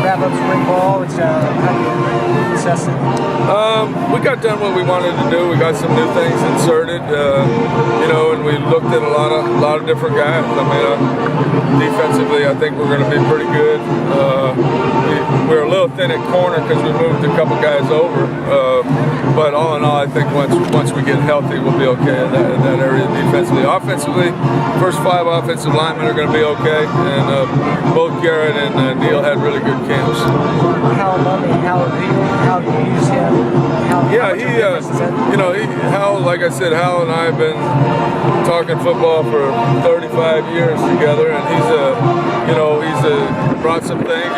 wrap up spring ball? How do you assess it? We got done what we wanted to do. We got some new things inserted, and we looked at a lot of different guys. I mean, defensively, I think we're going to be pretty good. We're a little thin at corner because we moved a couple guys over, but all in all, I think once we get healthy, we'll be okay in that area defensively. Offensively, first 5 offensive linemen are going to be okay, and both Garrett and Neil had really good camps. How do you use him? Hal, like I said, Hal and I have been talking football for 35 years together, and he's brought some things,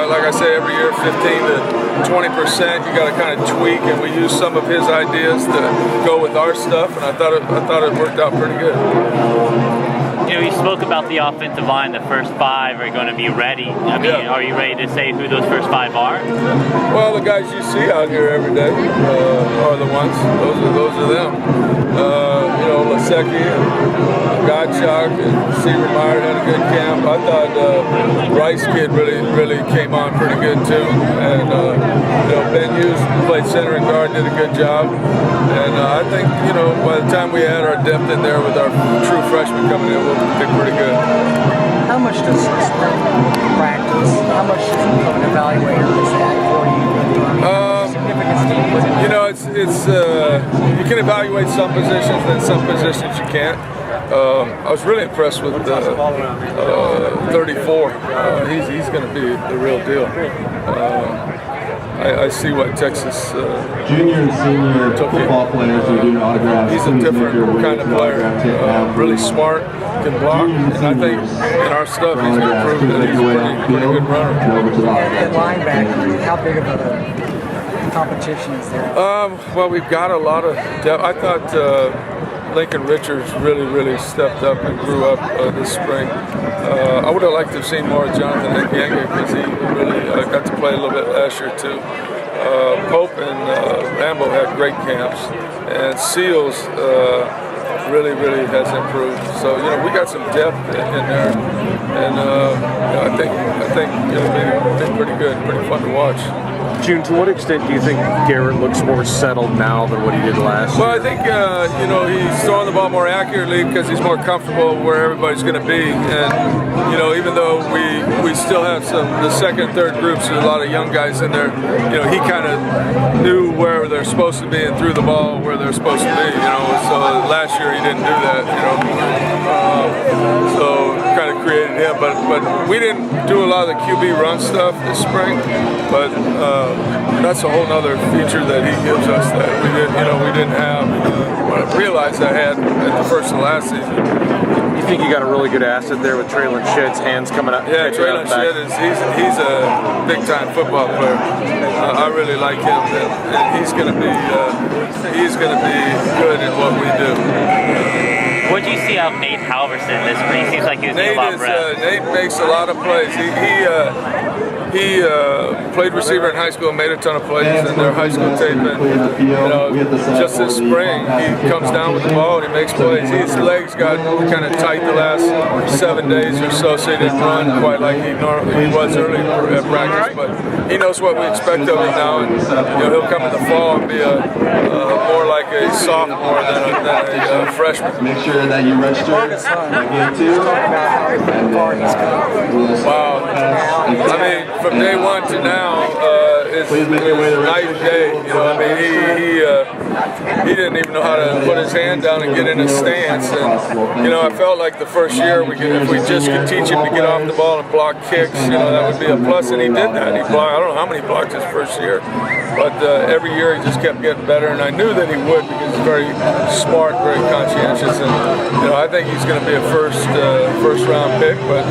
like I say, every year 15 to 20% you got to kind of tweak, and we use some of his ideas to go with our stuff, and I thought it worked out pretty good. You spoke about the offensive line. The first 5 are going to be ready. I mean, Are you ready to say who those first 5 are? Well, the guys you see out here every day are the ones. Those are them. Lasecki and Gottschalk and Seaver Meyer had a good camp. I thought Rice kid really came on pretty good too. And Ben Hughes played center and guard, did a good job. And I think by the time we had our depth in there with our true freshmen coming in, we'll be pretty good. How much does spring practice? How much of an evaluator is that for you? It's you can evaluate some positions, and some positions you can't. I was really impressed with 34. He's going to be the real deal. I see why Texas junior and senior football players who do autographs. He's a different kind of player. Really smart, can block, and I think in our stuff he's going to prove that he's a pretty good runner. And linebacker, how big of a competition is there? Well, we've got a lot of depth. I thought Lincoln Richards really stepped up and grew up this spring. I would have liked to have seen more of Jonathan Nkianga because he really got to play a little bit last year too. Pope and Rambo had great camps, and Seals really has improved. So we got some depth in there, and I think it'll be pretty good, pretty fun to watch. June, to what extent do you think Garrett looks more settled now than what he did last year? Well, I think he's throwing the ball more accurately because he's more comfortable where everybody's going to be. And even though we still have the second, third groups, there's a lot of young guys in there. He kind of knew where they're supposed to be and threw the ball where they're supposed to be. So last year he didn't do that. So kind of created him, but we didn't do a lot of the QB run stuff this spring, but that's a whole other feature that he gives us that we didn't have. I realized I had at the first of last season. You think you got a really good asset there with Traylon Shedd's hands coming up? Yeah, Traylon Shedd he's a big time football player. I really like him, and he's going to be good in what we do. What do you see out of Nate Halverson this spring? He seems like he was getting a lot of reps. Nate makes a lot of plays. He played receiver in high school, made a ton of plays in their high school tape. And, just this spring, he comes down with the ball and he makes plays. His legs got kind of tight the last 7 days or so he didn't run quite like he was early at practice. But he knows what we expect of him now, and he'll come in the fall and be more like a sophomore than a freshman. Make sure that you register again too. Wow. I mean, from day one to now, it's night and day. He didn't even know how to put his hand down and get in a stance. And I felt like the first year if we just could teach him to get off the ball and block kicks, that would be a plus. And he did that. I don't know how many he blocked his first year, but every year he just kept getting better. And I knew that he would because he's very smart, very conscientious, and I think he's going to be a first round pick. But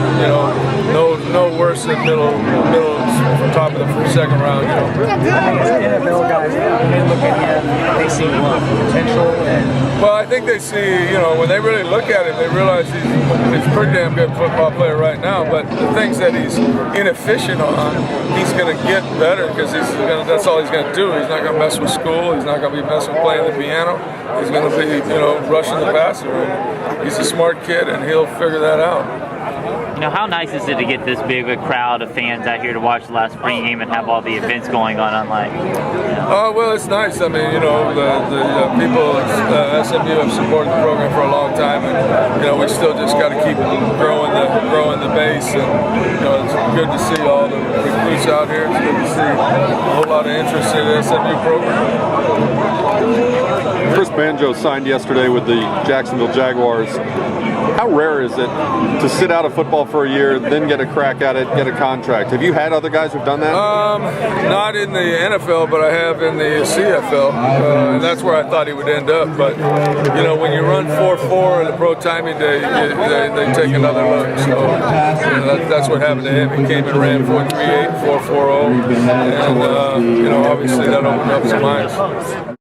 no worse than middle from top of the second round. NFL guys, when they look at him, they see potential. Well, I think they see, when they really look at him, they realize he's a pretty damn good football player right now. But the things that he's inefficient on, he's going to get better because that's all he's going to do. He's not going to mess with school. He's not going to be messing with playing the piano. He's going to be, rushing the passer. He's a smart kid, and he'll figure that out. You know, how nice is it to get this big of a crowd of fans out here to watch the last spring game and have all the events going on online? Well, it's nice. I mean, you know, the people at SMU have supported the program for a long time, and you know, we still just got to keep growing the base. And you know, it's good to see all the recruits out here. It's good to see a whole lot of interest in the SMU program. Chris Banjo signed yesterday with the Jacksonville Jaguars. How rare is it to sit out of football for a year, then get a crack at it, get a contract? Have you had other guys who've done that? Not in the NFL, but I have in the CFL, and that's where I thought he would end up. But you know, when you run 4.4 in the pro timing day, they take another look. So you know, that's what happened to him. He came and ran 4.38, 4.40, and you know, obviously that opened up some eyes.